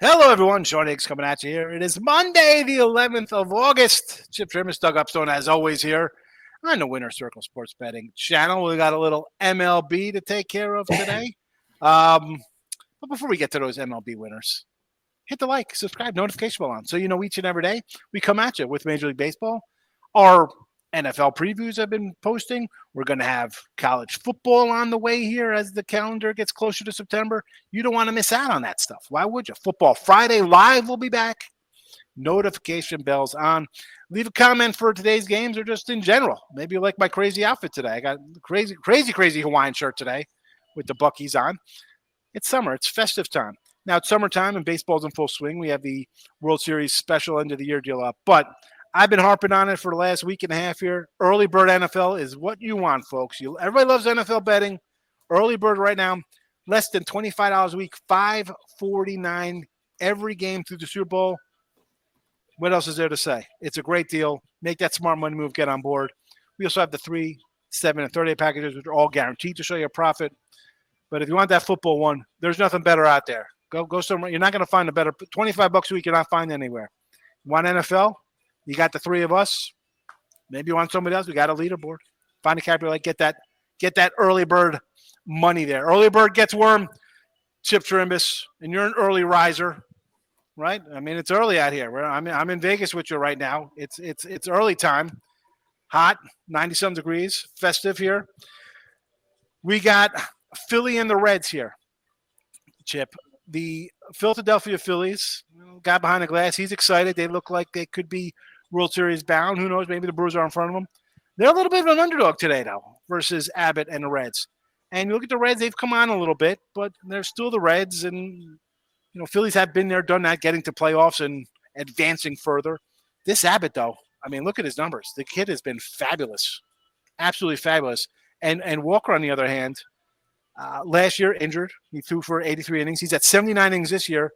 Hello, everyone. Sean Higgs coming at you here. It is Monday, the 11th of August. Chip Chirimbes, Doug Upstone, as always, here on the Winner Circle Sports Betting channel. We got a little MLB to take care of today. But before we get to those MLB winners, hit the like, subscribe, notification bell on, so you know each and every day we come at you with Major League Baseball. Our NFL previews I've been posting. We're going to have college football on the way here as the calendar gets closer to September. You don't want to miss out on that stuff. Why would you? Football Friday Live will be back. Notification bells on. Leave a comment for today's games or just in general. Maybe you like my crazy outfit today. I got crazy Hawaiian shirt today with the Buckies on. It's summer. It's festive time. Now it's summertime and baseball's in full swing. We have the World Series special end of the year deal up. But I've been harping on it for the last week and a half here. Early bird NFL is what you want, folks. Everybody loves NFL betting. Early bird right now, less than $25 a week, $5.49 every game through the Super Bowl. What else is there to say? It's a great deal. Make that smart money move. Get on board. We also have the 3, 7, and 30-day packages, which are all guaranteed to show you a profit. But if you want that football one, there's nothing better out there. Go somewhere. You're not going to find a better $25 a week. You're not finding anywhere. You want NFL? You got the three of us. Maybe you want somebody else. We got a leaderboard. Find a capper like get that early bird money there. Early bird gets worm. Chip Chirimbes, and you're an early riser, right? I mean, it's early out here. I'm in Vegas with you right now. It's early time. Hot, 90-some degrees, festive here. We got Philly and the Reds here. Chip, the Philadelphia Phillies, guy behind the glass, he's excited. They look like they could be World Series bound. Who knows? Maybe the Brewers are in front of them. They're a little bit of an underdog today, though, versus Abbott and the Reds. And you look at the Reds, they've come on a little bit, but they're still the Reds. And, Phillies have been there, done that, getting to playoffs and advancing further. This Abbott, though, I mean, look at his numbers. The kid has been fabulous, absolutely fabulous. And Walker, on the other hand, last year injured. He threw for 83 innings. He's at 79 innings this year.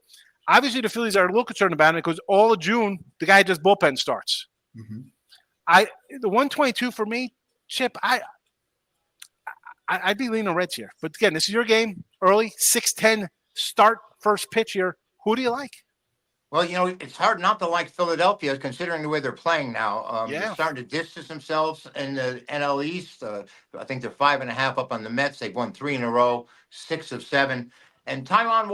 Obviously, the Phillies are a little concerned about it because all of June, the guy does bullpen starts. Mm-hmm. The 122 for me, Chip, I'd be leaning Reds here. But again, this is your game. Early, 6:10 start, first pitch here. Who do you like? Well, it's hard not to like Philadelphia considering the way they're playing now. They're starting to distance themselves in the NL East. I think they're 5.5 up on the Mets. They've won 3 in a row, 6 of 7. And Taijuan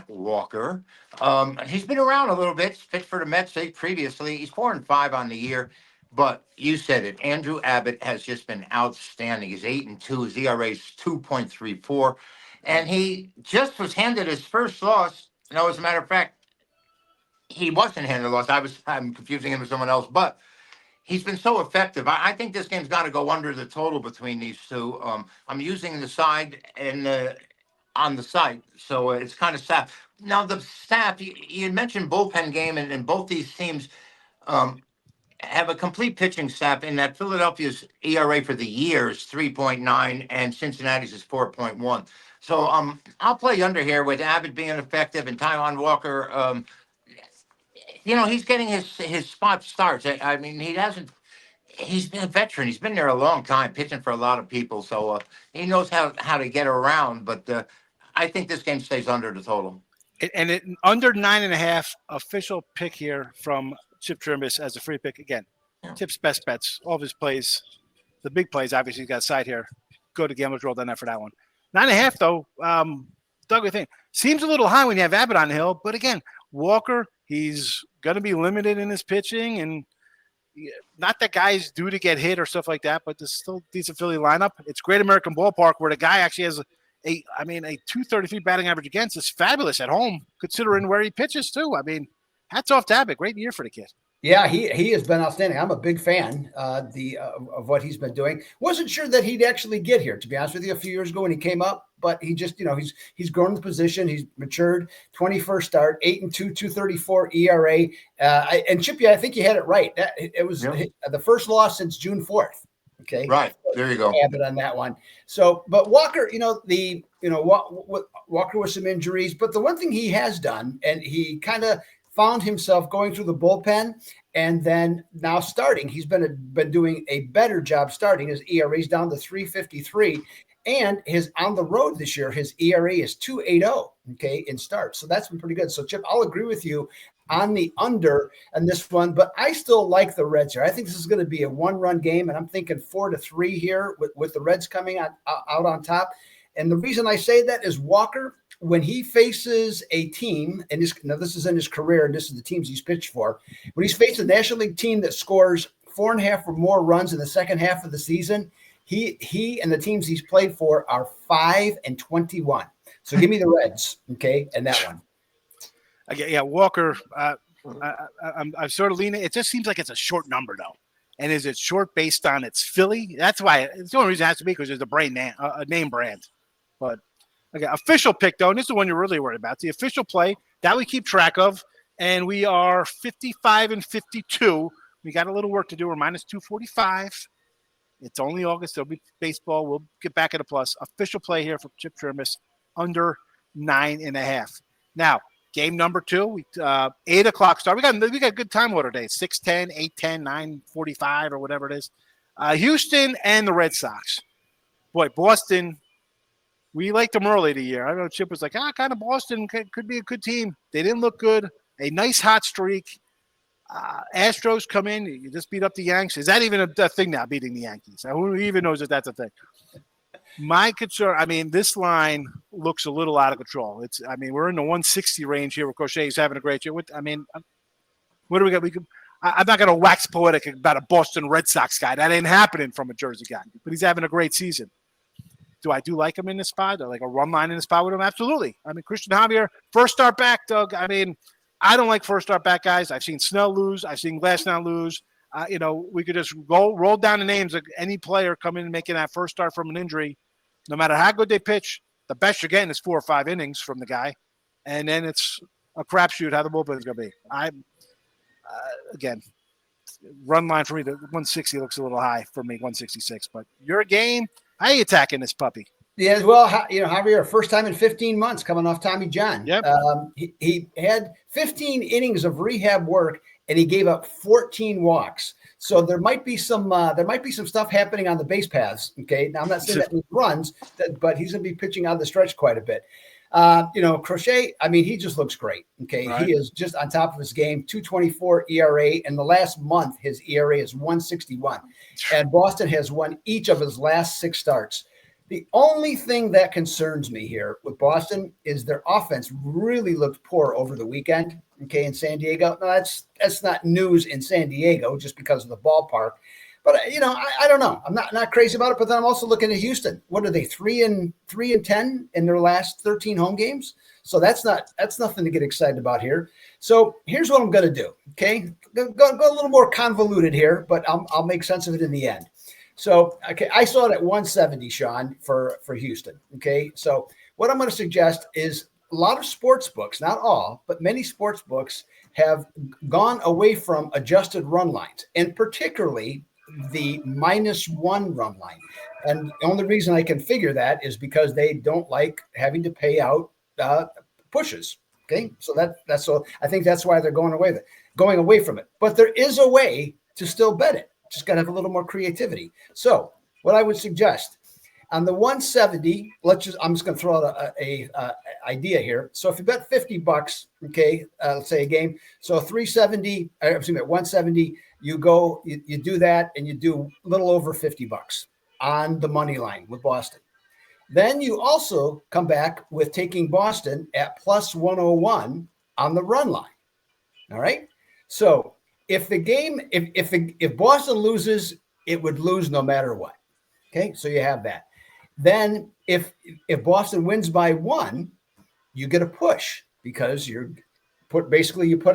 Walker, he's been around a little bit. Pitched for the Mets previously. He's 4-5 on the year. But you said it. Andrew Abbott has just been outstanding. He's 8-2. His ERA is 2.34. And he just was handed his first loss. As a matter of fact, he wasn't handed a loss. I'm confusing him with someone else. But he's been so effective. I think this game's got to go under the total between these two. I'm using the side and on the site, so it's kind of sad. Now, the staff, you mentioned bullpen game, and both these teams have a complete pitching staff in that Philadelphia's ERA for the year is 3.9 and Cincinnati's is 4.1. So I'll play under here with Abbott being effective and Taijuan Walker. He's getting his spot starts. I mean, he's been a veteran. He's been there a long time, pitching for a lot of people. So he knows how to get around. But I think this game stays under the total. And under 9.5, official pick here from Chip Chirimbes as a free pick. Again, Chip's best bets, all of his plays, the big plays, obviously he's got a side here. Go to Gamblers Roll, done that for that one. 9.5, though, Doug, I think, seems a little high when you have Abbott on the hill. But again, Walker, he's going to be limited in his pitching. And not that guys due to get hit or stuff like that, but there's still a decent Philly lineup. It's Great American Ballpark where the guy actually has a 233 batting average against is fabulous at home, considering where he pitches too. I mean, hats off to Abbott. Great year for the kid. Yeah, he has been outstanding. I'm a big fan of what he's been doing. Wasn't sure that he'd actually get here, to be honest with you, a few years ago when he came up, but he just, he's grown the position. He's matured. 21st start, 8-2, 234 ERA. And Chip, I think you had it right. It was the first loss since June 4th. Okay. Right. There you go. Abbott on that one. So, but Walker, Walker with some injuries, but the one thing he has done, and he kind of found himself going through the bullpen and then now starting. He's been doing a better job starting. His ERA's down to 3.53. And his on the road this year, his ERA is 2.80, okay, in starts. So that's been pretty good. So, Chip, I'll agree with you on the under and this one, but I still like the Reds here. I think this is going to be a one-run game, and I'm thinking 4-3 here with the Reds coming out on top. And the reason I say that is Walker, when he faces a team, and this is in his career, and this is the teams he's pitched for, when he's faced a National League team that scores 4.5 or more runs in the second half of the season, he and the teams he's played for are 5-21. So give me the Reds, okay, and that one. Yeah, Walker. I'm sort of leaning. It just seems like it's a short number, though. And is it short based on its Philly? That's why it's the only reason it has to be, because there's a name brand. But okay, official pick though, and this is the one you're really worried about. The official play that we keep track of, and we are 55-52. We got a little work to do. We're minus 245. It's only August. There'll be baseball. We'll get back at a plus. Official play here for Chip Chirimbes, under 9.5. Now, game number 2, 8 o'clock start. We got good time order days, 6:10, 8:10, 9:45, or whatever it is. Houston and the Red Sox. Boy, Boston, we liked them early the year. I know Chip was like, kind of Boston could be a good team. They didn't look good. A nice hot streak. Astros come in. You just beat up the Yanks. Is that even a thing now, beating the Yankees? Who even knows if that's a thing? My concern, this line looks a little out of control. We're in the 160 range here with Crochet. He's having a great year. What do we got? I'm not going to wax poetic about a Boston Red Sox guy. That ain't happening from a Jersey guy. But he's having a great season. Do I like him in this spot? Like a run line in the spot with him? Absolutely. Christian Javier, first start back, Doug. I don't like first start back guys. I've seen Snell lose. I've seen Glasnow lose. We could just roll down the names of any player coming and making that first start from an injury. No matter how good they pitch, the best you're getting is 4 or 5 innings from the guy. And then it's a crapshoot how the bullpen is going to be. Again, run line for me, the 160 looks a little high for me, 166. But your game, how are you attacking this puppy? Yeah, well, Javier, first time in 15 months coming off Tommy John. Yep. He had 15 innings of rehab work, and he gave up 14 walks. So there might be some stuff happening on the base paths. Okay, now I'm not saying that he runs, but he's going to be pitching on the stretch quite a bit. Crochet, he just looks great. Okay, right. He is just on top of his game. 2.24 ERA, and the last month his ERA is 1.61, and Boston has won each of his last 6 starts. The only thing that concerns me here with Boston is their offense really looked poor over the weekend, okay, in San Diego. No, that's not news in San Diego just because of the ballpark. But, I don't know. I'm not crazy about it, but then I'm also looking at Houston. What are they, 3-10 in their last 13 home games? So that's nothing to get excited about here. So here's what I'm going to do, okay? Go a little more convoluted here, but I'll make sense of it in the end. So, okay, I saw it at 170, Sean, for Houston, okay? So what I'm going to suggest is a lot of sports books, not all, but many sports books have gone away from adjusted run lines, and particularly the -1 run line. And the only reason I can figure that is because they don't like having to pay out pushes, okay? So that's so I think that's why they're going away from it. But there is a way to still bet it. Just got to have a little more creativity. So what I would suggest on the 170, I'm just going to throw out a idea here. So if you bet $50, okay, let's say a game. So 370, at 170, you do that, and you do a little over $50 on the money line with Boston. Then you also come back with taking Boston at plus 101 on the run line. All right. So if Boston loses, it would lose no matter what. Okay, so you have that. Then if Boston wins by 1, you get a push because you put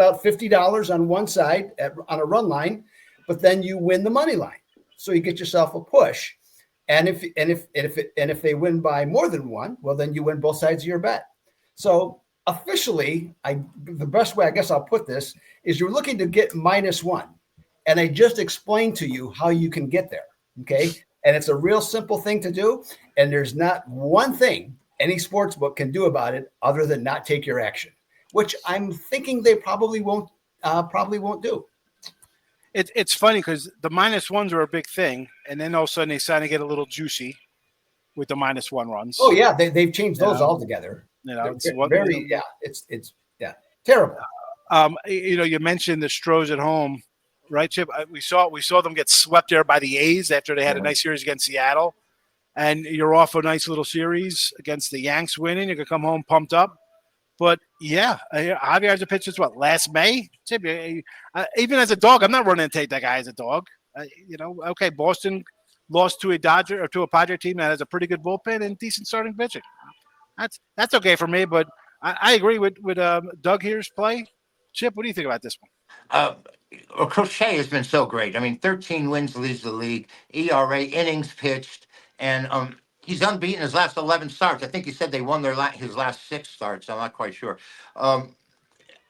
out $50 on one side on a run line, but then you win the money line, so you get yourself a push. And if they win by more than 1, well, then you win both sides of your bet. So officially, the best way I guess I'll put this is you're looking to get -1, and I just explained to you how you can get there. Okay, and it's a real simple thing to do, and there's not one thing any sports book can do about it other than not take your action, which I'm thinking they probably won't do. It's funny because the -1s are a big thing, and then all of a sudden they kind of get a little juicy. with the -1 runs. Oh yeah, they've changed those altogether. It's terrible. You mentioned the Stros at home, right, Chip? We saw them get swept there by the A's after they had a nice series against Seattle, and you're off a nice little series against the Yanks winning. You could come home pumped up. But yeah, Javier has a pitch since last May. Chip, even as a dog, I'm not running to take that guy as a dog. Okay, Boston lost to a Dodger or to a Padre team that has a pretty good bullpen and decent starting pitching. That's okay for me. But I agree with Doug here's play. Chip, what do you think about this one? Crochet has been so great. I mean, 13 wins, leads the league. ERA, innings pitched, and he's unbeaten his last 11 starts. I think he said they won his last 6 starts. I'm not quite sure.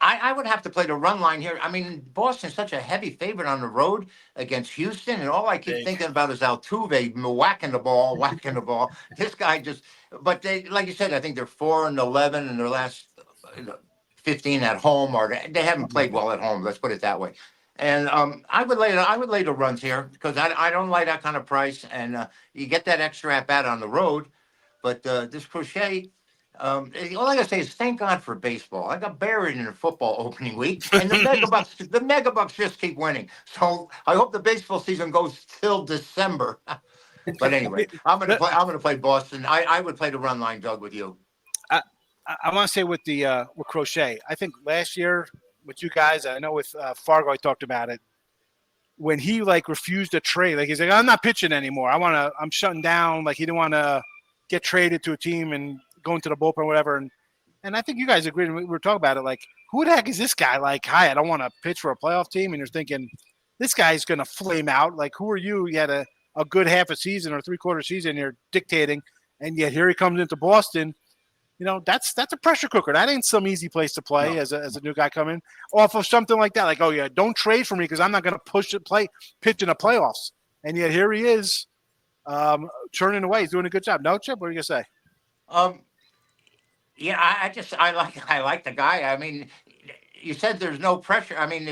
I would have to play the run line here. I mean, Boston's such a heavy favorite on the road against Houston, and all I keep thinking about is Altuve whacking the ball. This guy but they, like you said, I think they're 4-11 in their last 15 at home, or they haven't played well at home. Let's put it that way. And I would lay the runs here because I don't like that kind of price, and you get that extra at bat on the road. But this Crochet, all I gotta say is thank God for baseball. I got buried in the football opening week, and the Megabucks just keep winning. So I hope the baseball season goes till December. But anyway, I'm gonna play Boston. I would play the run line, Doug, with you. I want to say with Crochet, I think last year with you guys, I know with Fargo, I talked about it. When he refused to trade, he's like, I'm not pitching anymore. I'm shutting down. He didn't want to get traded to a team and go into the bullpen or whatever. And I think you guys agreed. We were talking about it. Who the heck is this guy? Hi, I don't want to pitch for a playoff team. And you're thinking, this guy's going to flame out. Who are you? You had a good half a season or 3/4 season. You're dictating. And yet here he comes into Boston. That's a pressure cooker. That ain't some easy place to play as a new guy coming off of something like that. Oh yeah, don't trade for me because I'm not going to pitch in the playoffs. And yet here he is, churning away. He's doing a good job. No, Chip, what are you gonna say? Yeah, I like the guy. I mean, you said there's no pressure. I mean,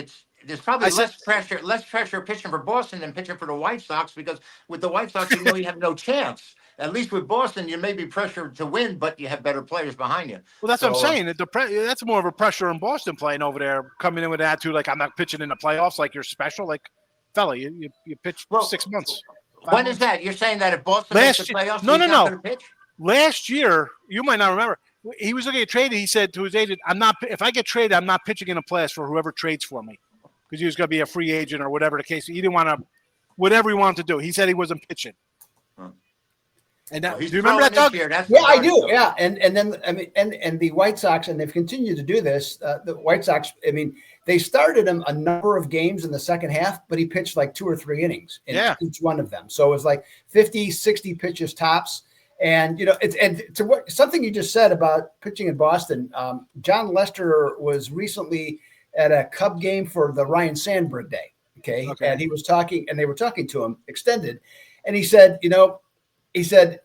there's probably less pressure pitching for Boston than pitching for the White Sox, because with the White Sox, you have no chance. At least with Boston, you may be pressured to win, but you have better players behind you. Well, that's what I'm saying. That's more of a pressure in Boston playing over there, coming in with an attitude I'm not pitching in the playoffs, you're special. Fella, you pitched 6 months. When is that? You're saying that if Boston makes the playoffs, no. Not going to pitch? Last year, you might not remember, he was looking at trading. He said to his agent, if I get traded, I'm not pitching in the playoffs for whoever trades for me, because he was going to be a free agent or whatever the case. He didn't want to, whatever he wanted to do. He said he wasn't pitching. And do you remember that, Doug? Yeah, I do. Yeah, and then and the White Sox, and they've continued to do this. The White Sox, they started him a number of games in the second half, but he pitched 2 or 3 innings in each one of them. So it was 50, 60 pitches tops. And something you just said about pitching in Boston. John Lester was recently at a Cub game for the Ryan Sandberg Day. Okay. And he was talking, and they were talking to him extended, and he said, he said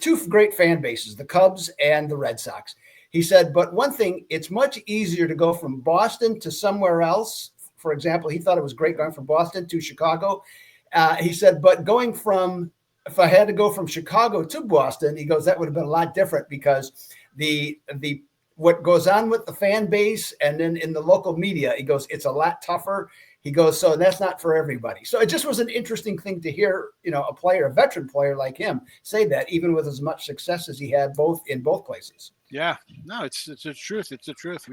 2 great fan bases, the Cubs and the Red Sox. He said, but one thing, it's much easier to go from Boston to somewhere else. For example, he thought it was great going from Boston to Chicago. He said, but if I had to go from Chicago to Boston, he goes, that would have been a lot different, because the what goes on with the fan base and then in the local media, he goes, it's a lot tougher. He goes, so that's not for everybody. So it just was an interesting thing to hear, a veteran player like him say that, even with as much success as he had in both places. Yeah, no, it's the truth. It's the truth.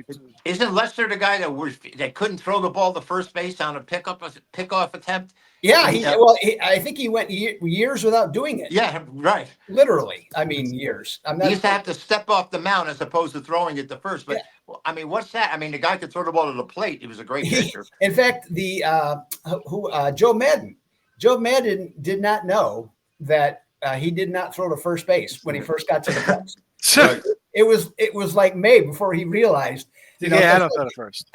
Isn't Lester the guy that couldn't throw the ball to first base on a pickoff attempt? Yeah, I think he went years without doing it. Yeah, right. Literally, years. He used to have to step off the mound as opposed to throwing it to first. But what's that? The guy could throw the ball to the plate. He was a great pitcher. In fact, Joe Madden did not know that he did not throw to first base when he first got to the Cubs. Right. It was like May before he realized. I don't throw to first.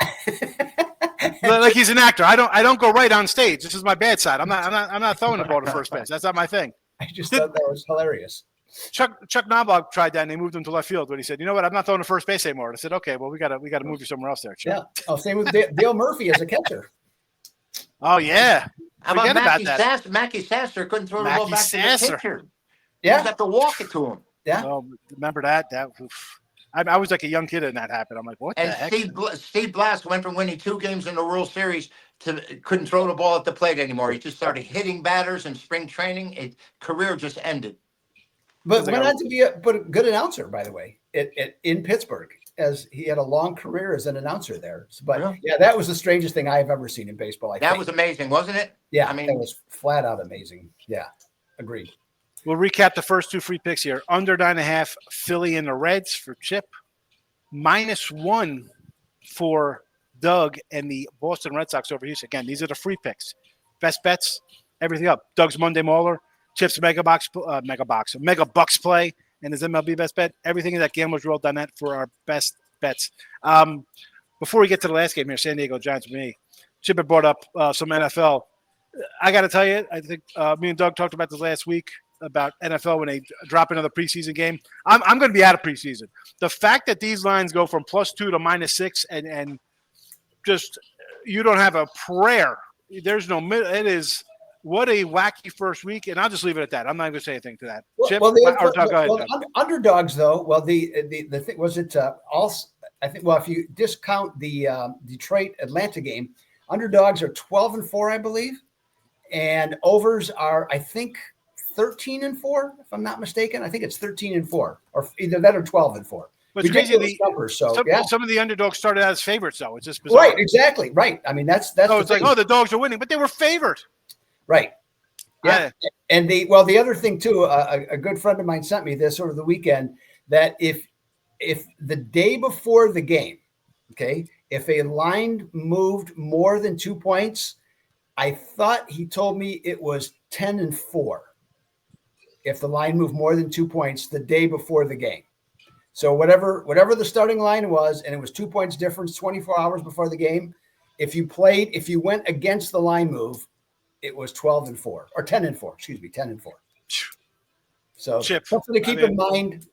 Like he's an actor. I don't go right on stage. This is my bad side. I'm not throwing the ball to first base. That's not my thing. I just thought that was hilarious. Chuck Knobloch tried that, and they moved him to left field. But he said, "You know what? I'm not throwing to first base anymore." I said, "Okay, well, we got to move you somewhere else there, Chuck." Yeah. Oh, same with Dale Murphy as a catcher. Oh yeah. How about Mackey Sasser? Mackey Sasser couldn't throw the ball back to the pitcher. You just have to walk it to him. Yeah. Oh, remember that? I was like a young kid when that happened. I'm like, what And the heck? Steve Blass went from winning 2 games in the World Series to couldn't throw the ball at the plate anymore. He just started hitting batters in spring training. Career just ended. But went on to be a good announcer, by the way, in Pittsburgh, as he had a long career as an announcer there. But yeah, that was the strangest thing I have ever seen in baseball. That was amazing, wasn't it? Yeah, I mean, that was flat out amazing. Yeah, agreed. We'll recap the first 2 free picks here. Under 9.5, Philly and the Reds for Chip. -1 for Doug and the Boston Red Sox over Houston. Again, these are the free picks. Best bets, everything up. Doug's Monday Mauler, Chip's Mega Bucks play, and his MLB Best Bet. Everything in that Gambler's World.net for our best bets. Before we get to the last game here, San Diego Giants, me, Chip had brought up some NFL. I got to tell you, I think me and Doug talked about this last week about NFL when they drop another preseason game. I'm going to be out of preseason. The fact that these lines go from +2 to -6 and just you don't have a prayer. There's no – it is – what a wacky first week, and I'll just leave it at that. I'm not going to say anything to that. Chip, underdogs, though. Well, the thing was it all. I think. Well, if you discount the Detroit Atlanta game, underdogs are 12-4, I believe, and overs are, I think, 13-4. If I'm not mistaken, I think it's 13-4, or either that or 12-4. But it's crazy. Numbers, so some of the underdogs started out as favorites, though. It's just bizarre. Right, exactly, right. I mean, that's. Oh, it's like, the dogs are winning, but they were favored. Right. Yeah. And the other thing too, a good friend of mine sent me this over the weekend, that if the day before the game, okay, if a line moved more than 2 points, I thought he told me it was 10-4. If the line moved more than 2 points the day before the game. So whatever the starting line was, and it was 2 points difference 24 hours before the game, if you went against the line move, it was 12-4 or 10-4. Excuse me, 10-4. So Chip, something to keep in mind,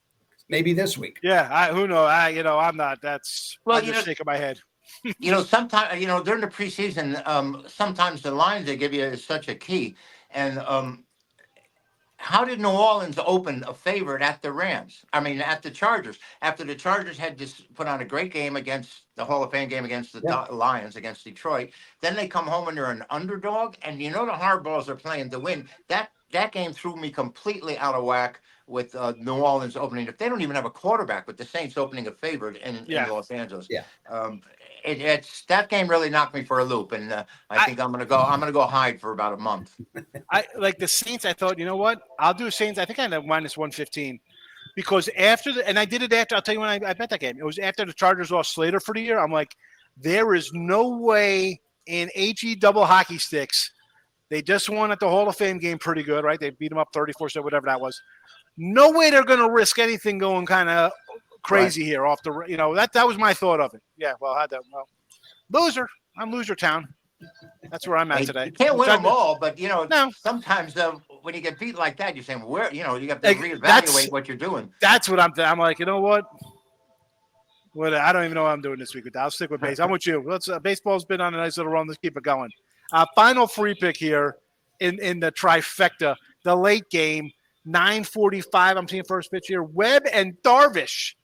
maybe this week. Yeah, who knows? I'm not. That's I'm just shaking my head. Sometimes during the preseason, sometimes the lines they give you is such a key. And how did New Orleans open a favorite at the Rams? I mean, at the Chargers, after the Chargers had just put on a great game against the Hall of Fame game against the Lions, against Detroit. Then they come home and they're an underdog. And the hardballs are playing to win. That game threw me completely out of whack with New Orleans opening. If they don't even have a quarterback, with the Saints opening a favorite in Los Angeles. Yeah. It's that game really knocked me for a loop, and I think I'm gonna go hide for about a month. I like the Saints. I thought, you know what? I'll do Saints. I think I had -115 because and I did it after. I'll tell you when I bet that game. It was after the Chargers lost Slater for the year. I'm like, there is no way in HE double hockey sticks. They just won at the Hall of Fame game pretty good, right? They beat them up 34-7, whatever that was. No way they're going to risk anything going kind of crazy here off the, that was my thought of it. Yeah, loser. I'm loser town. That's where I'm at today. You can't win them all, but sometimes when you get beat like that, you're saying, where, you have to reevaluate what you're doing. That's what I'm like, you know what? I don't even know what I'm doing this week with that. I'll stick with baseball. I'm with you. Baseball's been on a nice little run. Let's keep it going. Final free pick here in the trifecta, the late game, 9:45. I'm seeing first pitch here. Webb and Darvish.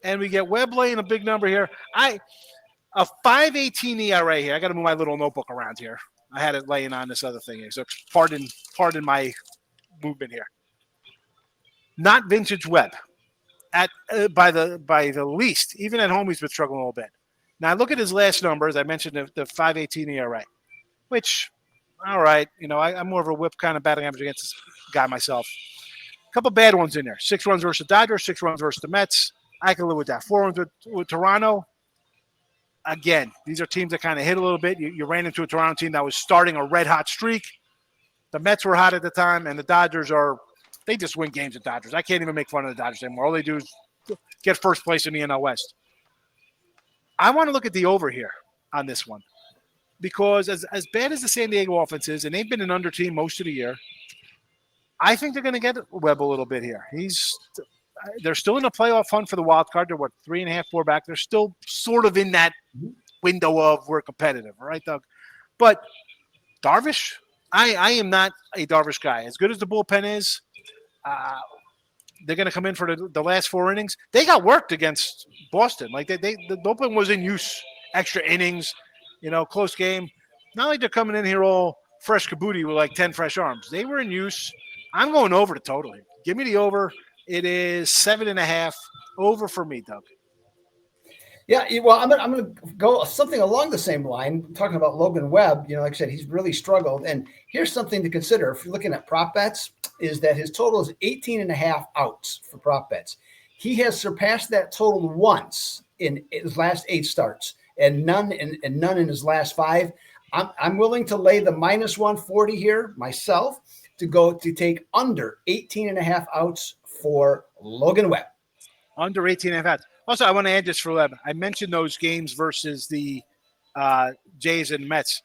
And we get Webb laying a big number here. A 5.18 ERA here. I got to move my little notebook around here. I had it laying on this other thing here. So pardon my movement here. Not vintage Webb by the least. Even at home, he's been struggling a little bit. Now look at his last numbers. I mentioned the 5.18 ERA, which, all right, I'm more of a whip kind of batting average against this guy myself. A couple bad ones in there. 6 runs versus the Dodgers, 6 runs versus the Mets. I can live with that. 4 runs with Toronto. Again, these are teams that kind of hit a little bit. You ran into a Toronto team that was starting a red-hot streak. The Mets were hot at the time, and the Dodgers they just win games at Dodgers. I can't even make fun of the Dodgers anymore. All they do is get first place in the NL West. I want to look at the over here on this one because as bad as the San Diego offense is, and they've been an under team most of the year, I think they're going to get Webb a little bit here. They're still in the playoff hunt for the wild card. They're 3.5, 4 back. They're still sort of in that window of we're competitive, right, Doug? But Darvish, I am not a Darvish guy. As good as the bullpen is, They're going to come in for the last 4 innings. They got worked against Boston. Like the bullpen was in use, extra innings, close game. Not like they're coming in here all fresh kabooti with like 10 fresh arms. They were in use. I'm going over the total. Give me the over. It is 7.5 over for me, Doug. Yeah, well, I'm going to go something along the same line, talking about Logan Webb. Like I said, he's really struggled. And here's something to consider if you're looking at prop bets, is that his total is 18.5 outs for prop bets. He has surpassed that total once in his last 8 starts and none in his last 5. I'm willing to lay the minus 140 here myself to take under 18.5 outs for Logan Webb. Under 18.5 outs. Also, I want to add this for Webb. I mentioned those games versus the Jays and Mets.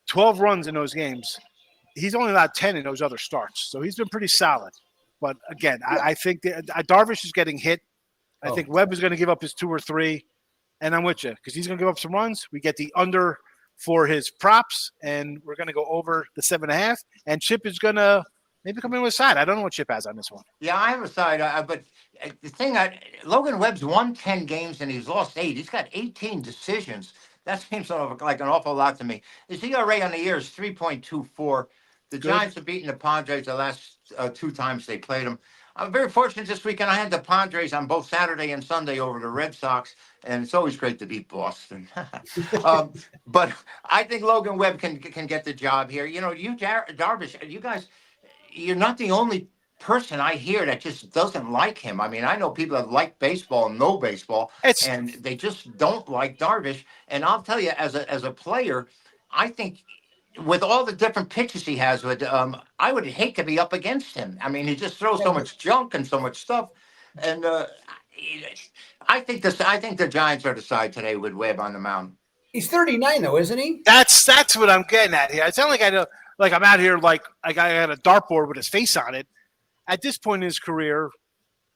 12 runs in those games. He's only allowed 10 in those other starts. So he's been pretty solid. But again, I think Darvish is getting hit. I think Webb is going to give up his 2 or 3. And I'm with you because he's going to give up some runs. We get the under for his props, and we're going to go over the 7.5. And Chip is going to maybe come in with a side. I don't know what Chip has on this one. Yeah, I have a side, but the thing, Logan Webb's won 10 games and he's lost 8. He's got 18 decisions. That seems like an awful lot to me. His ERA on the year is 3.24. The Giants have beaten the Padres the last 2 times they played them. I'm very fortunate this weekend. I had the Padres on both Saturday and Sunday over the Red Sox, and it's always great to beat Boston. But I think Logan Webb can get the job here. Darvish, you guys, you're not the only person I hear that just doesn't like him. I mean, I know people that like baseball and know baseball, and they just don't like Darvish. And I'll tell you, as a player, I think with all the different pitches he has, I would hate to be up against him. I mean, he just throws so much junk and so much stuff. And I think the Giants are the side today with Webb on the mound. He's 39 though, isn't he? That's what I'm getting at here. It's not like I'm out here like I got a dartboard with his face on it. At this point in his career,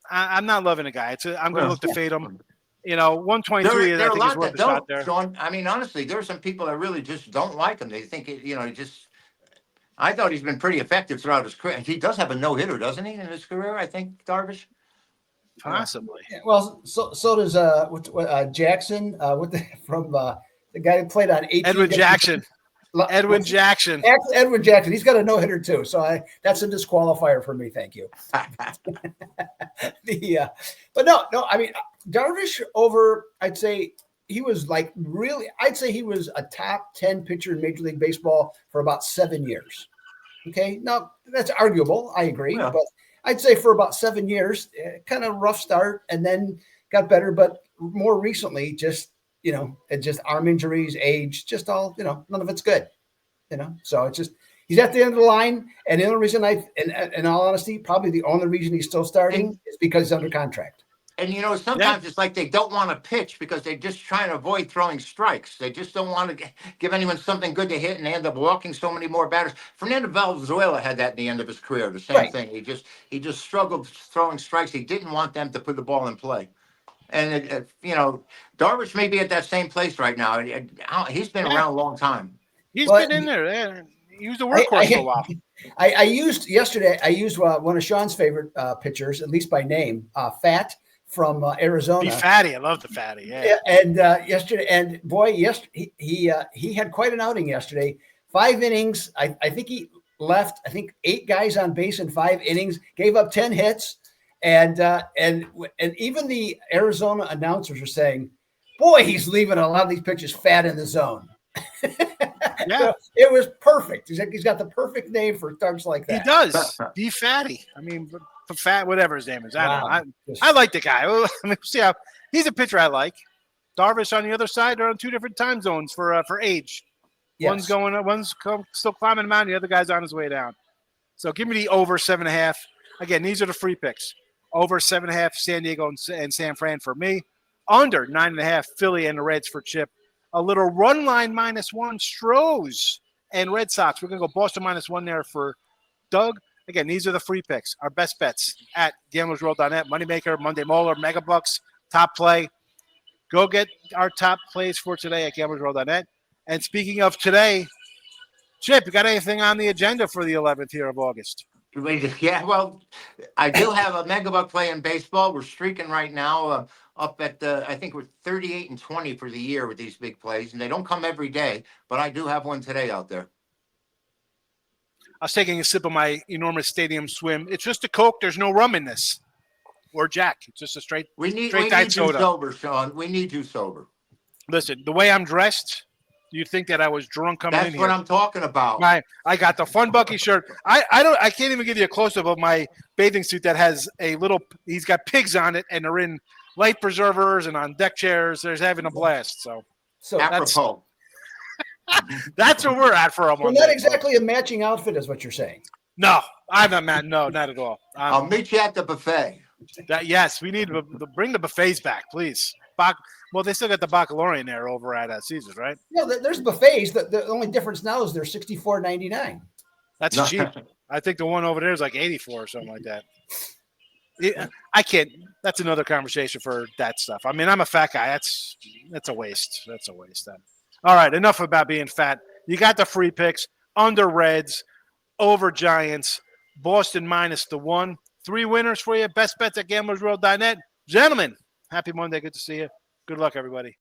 I'm not loving the guy. I'm going to look to fade him. 123. There are a lot that don't. There. Sean, I mean, honestly, there are some people that really just don't like him. They think I thought he's been pretty effective throughout his career. He does have a no-hitter, doesn't he, in his career? I think Darvish. Possibly. Yeah, well, so does Jackson. From the guy who played on 18. Edwin Jackson. Edwin Jackson. Edwin Jackson. He's got a no-hitter too, so that's a disqualifier for me. Thank you. But no. I mean, Darvish over. I'd say he was I'd say he was a top 10 pitcher in Major League Baseball for about 7 years. Okay, now that's arguable. I agree, but I'd say for about 7 years, kind of rough start, and then got better. But more recently, just arm injuries, age, just all, none of it's good, So it's just, he's at the end of the line. And the only reason in all honesty, probably the only reason he's still starting is because he's under contract. And, sometimes it's like they don't want to pitch because they're just trying to avoid throwing strikes. They just don't want to give anyone something good to hit, and they end up walking so many more batters. Fernando Valenzuela had that at the end of his career, the same thing. He just struggled throwing strikes. He didn't want them to put the ball in play. And, Darvish may be at that same place right now. He's been around a long time. He's been in there. He was a workhorse for a while. I used one of Sean's favorite pitchers, at least by name, Fat from Arizona. Be Fatty. I love the Fatty. Yeah. And yesterday, and boy, he had quite an outing yesterday. 5 innings. I think he left, 8 guys on base in 5 innings, gave up 10 hits. And even the Arizona announcers are saying, boy, he's leaving a lot of these pitchers fat in the zone. Yeah. So it was perfect. He's got the perfect name for thugs like that. He does. Be Fatty. I mean, fat, whatever his name is. I don't know. I like the guy. I mean, see how he's a pitcher I like. Darvish on the other side, they're on 2 different time zones for age. Yes. One's still climbing the mountain. The other guy's on his way down. So give me the over 7.5. Again, these are the free picks. Over 7.5, San Diego and San Fran for me. Under 9.5, Philly and the Reds for Chip. A little run line -1, Stros and Red Sox. We're going to go Boston -1 there for Doug. Again, these are the free picks. Our best bets at gamblersworld.net. Moneymaker, Monday Molar, Megabucks, Top Play. Go get our top plays for today at gamblersworld.net. And speaking of today, Chip, you got anything on the agenda for the 11th here of August? Yeah, well, I do have a megabuck playing baseball. We're streaking right now, up at I think we're 38-20 for the year with these big plays, and they don't come every day. But I do have one today out there. I was taking a sip of my enormous stadium swim. It's just a Coke. There's no rum in this, or Jack. It's just a straight We need diet you soda. sober, Sean. We need you sober. Listen, the way I'm dressed, you'd think that I was drunk coming in That's here. what I'm talking about. I got the Fun Bucky shirt. I can't even give you a close up of my bathing suit that has a little. He's got pigs on it, and they're in life preservers and on deck chairs. They're having a blast. So Apropos. that's where we're at for a Well, Monday. not exactly a matching outfit, is what you're saying. No, I'm not mad. No, not at all. I'll meet you at the buffet. Yes, we need to bring the buffets back, please. Well, they still got the baccalaureate there over at Caesars, right? Yeah, there's buffets. The only difference now is they're $64.99. That's cheap. I think the one over there is like 84 or something like that. I can't. That's another conversation for that stuff. I mean, I'm a fat guy. That's a waste. That's a waste. Then. All right, enough about being fat. You got the free picks under Reds, over Giants, Boston -1. 3 winners for you. Best bets at gamblersworld.net. Gentlemen, happy Monday. Good to see you. Good luck, everybody.